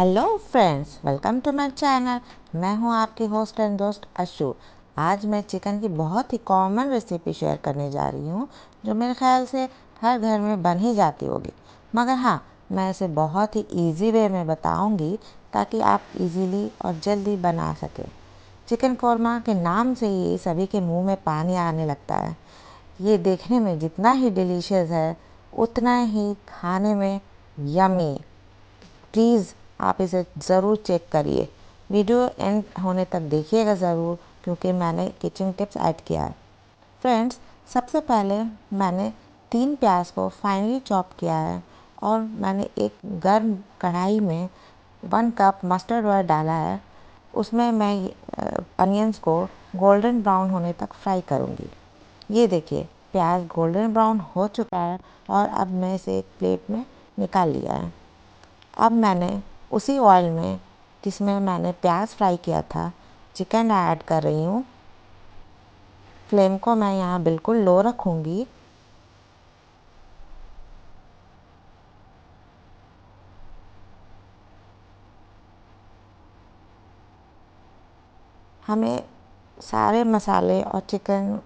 Hello friends, welcome to my channel. मैं हूं आपकी होस्ट एंड दोस्त अशु। आज मैं चिकन की बहुत ही कॉमन रेसिपी शेयर करने जा रही हूं, जो मेरे ख्याल से हर घर में बन ही जाती होगी। मगर हाँ, मैं इसे बहुत ही इजी वे में बताऊंगी ताकि आप इजीली और जल्दी बना सकें। चिकन कौरमा के नाम से ही सभी के मुंह में पानी आने लगता है। ये देखने में जितना ही डिलीशियस है, उतना ही खाने में यमी। प्लीज़ आप इसे ज़रूर चेक करिए। वीडियो एंड होने तक देखिएगा ज़रूर, क्योंकि मैंने किचन टिप्स ऐड किया है। फ्रेंड्स, सबसे पहले मैंने 3 प्याज को फाइनली चॉप किया है और मैंने एक गर्म कढ़ाई में 1 कप मस्टर्ड ऑयल डाला है। उसमें मैं अनियंस को गोल्डन ब्राउन होने तक फ्राई करूँगी। ये देखिए, प्याज गोल्डन ब्राउन हो चुका है और अब मैं इसे एक प्लेट में निकाल लिया है। अब मैंने उसी ऑयल में, जिसमें मैंने प्याज फ्राई किया था, चिकन ऐड कर रही हूँ। फ्लेम को मैं यहाँ बिल्कुल लो रखूँगी। हमें सारे मसाले और चिकन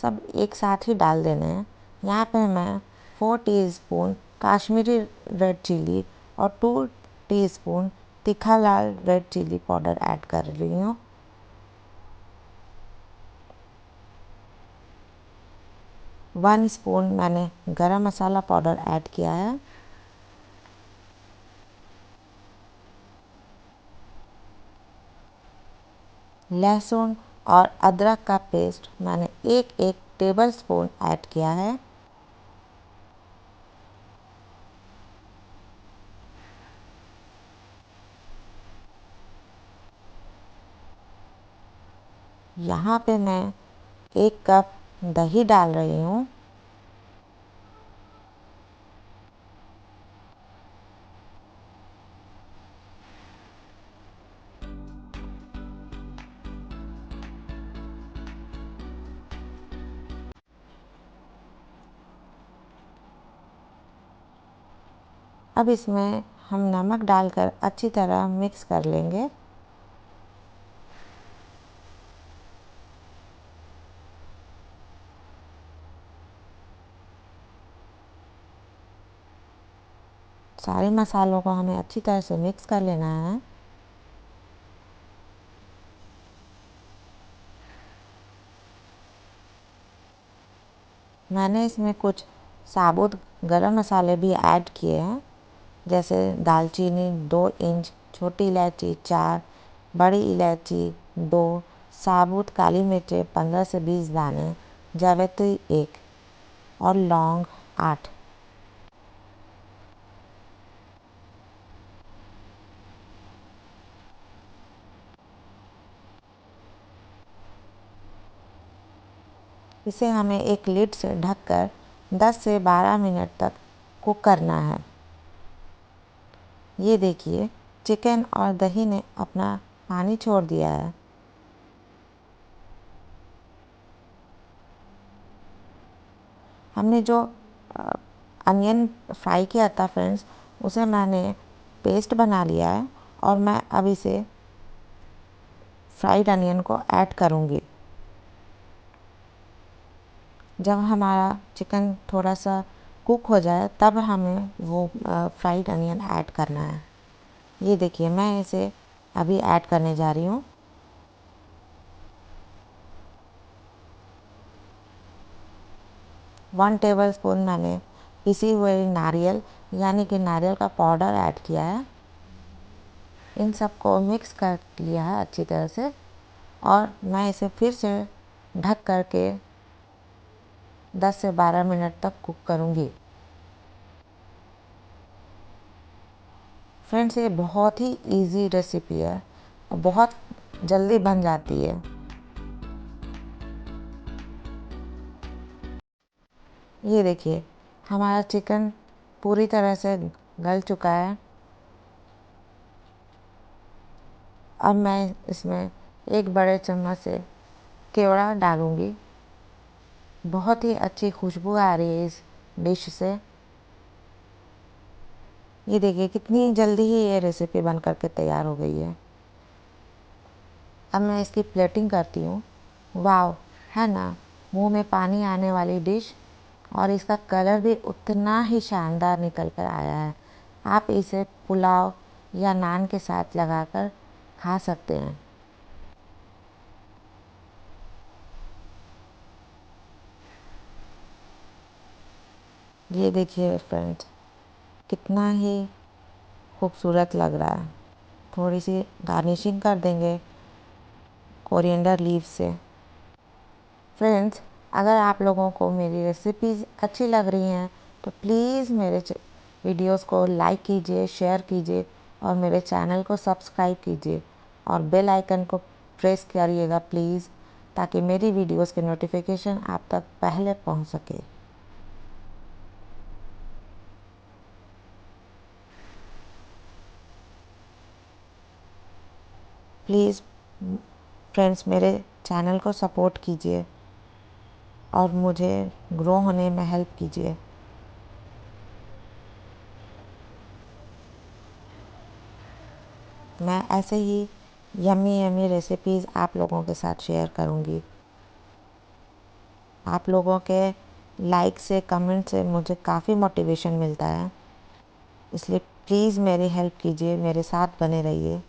सब एक साथ ही डाल देने हैं। यहाँ पे मैं 4 टीस्पून काश्मीरी रेड चिली और 2 टीस्पून तीखा लाल रेड चिली पाउडर ऐड कर रही हूँ। 1 स्पून मैंने गरम मसाला पाउडर ऐड किया है। लहसुन और अदरक का पेस्ट मैंने एक एक टेबल स्पून ऐड किया है। यहाँ पे मैं 1 कप दही डाल रही हूँ। अब इसमें हम नमक डालकर अच्छी तरह मिक्स कर लेंगे। सारे मसालों को हमें अच्छी तरह से मिक्स कर लेना है। मैंने इसमें कुछ साबुत गरम मसाले भी ऐड किए हैं, जैसे दालचीनी 2 इंच, छोटी इलायची 4, बड़ी इलायची 2, साबुत काली मिर्चें 15 से 20 दाने, जावित्री 1 और लौंग 8। इसे हमें एक लिड से ढककर 10 से 12 मिनट तक कुक करना है। ये देखिए, चिकन और दही ने अपना पानी छोड़ दिया है। हमने जो अनियन फ्राई किया था फ्रेंड्स, उसे मैंने पेस्ट बना लिया है और मैं अब इसे फ्राइड अनियन को ऐड करूँगी। जब हमारा चिकन थोड़ा सा कुक हो जाए, तब हमें वो फ्राइड अनियन ऐड करना है। ये देखिए, मैं इसे अभी ऐड करने जा रही हूँ। 1 टेबल स्पून मैंने पिसी हुई नारियल, यानी कि नारियल का पाउडर ऐड किया है। इन सबको मिक्स कर लिया है अच्छी तरह से और मैं इसे फिर से ढक करके 10 से 12 मिनट तक कुक करूँगी। फ्रेंड्स, ये बहुत ही इजी रेसिपी है और बहुत जल्दी बन जाती है। ये देखिए, हमारा चिकन पूरी तरह से गल चुका है। अब मैं इसमें एक बड़े चम्मच से केवड़ा डालूँगी। बहुत ही अच्छी खुशबू आ रही है इस डिश से। ये देखिए कितनी जल्दी ही ये रेसिपी बन करके तैयार हो गई है। अब मैं इसकी प्लेटिंग करती हूँ। वाव, है ना, मुंह में पानी आने वाली डिश, और इसका कलर भी उतना ही शानदार निकल कर आया है। आप इसे पुलाव या नान के साथ लगाकर खा सकते हैं। ये देखिए फ्रेंड्स, कितना ही खूबसूरत लग रहा है। थोड़ी सी गार्निशिंग कर देंगे कोरिएंडर लीव से। फ्रेंड्स, अगर आप लोगों को मेरी रेसिपीज़ अच्छी लग रही हैं तो प्लीज़ मेरे वीडियोस को लाइक कीजिए, शेयर कीजिए और मेरे चैनल को सब्सक्राइब कीजिए और बेल आइकन को प्रेस करिएगा प्लीज़, ताकि मेरी वीडियोस के नोटिफिकेशन आप तक पहले पहुंच सके। प्लीज़ फ्रेंड्स, मेरे चैनल को सपोर्ट कीजिए और मुझे ग्रो होने में हेल्प कीजिए। मैं ऐसे ही यम्मी यम्मी रेसिपीज़ आप लोगों के साथ शेयर करूँगी। आप लोगों के लाइक से, कमेंट से मुझे काफ़ी मोटिवेशन मिलता है, इसलिए प्लीज़ मेरी हेल्प कीजिए, मेरे साथ बने रहिए।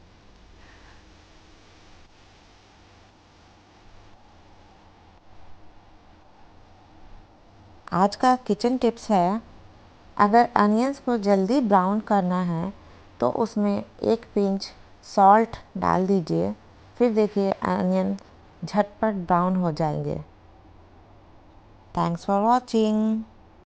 आज का किचन टिप्स है, अगर अनियंस को जल्दी ब्राउन करना है तो उसमें एक पिंच सॉल्ट डाल दीजिए, फिर देखिए अनियन झटपट ब्राउन हो जाएंगे। Thanks for watching.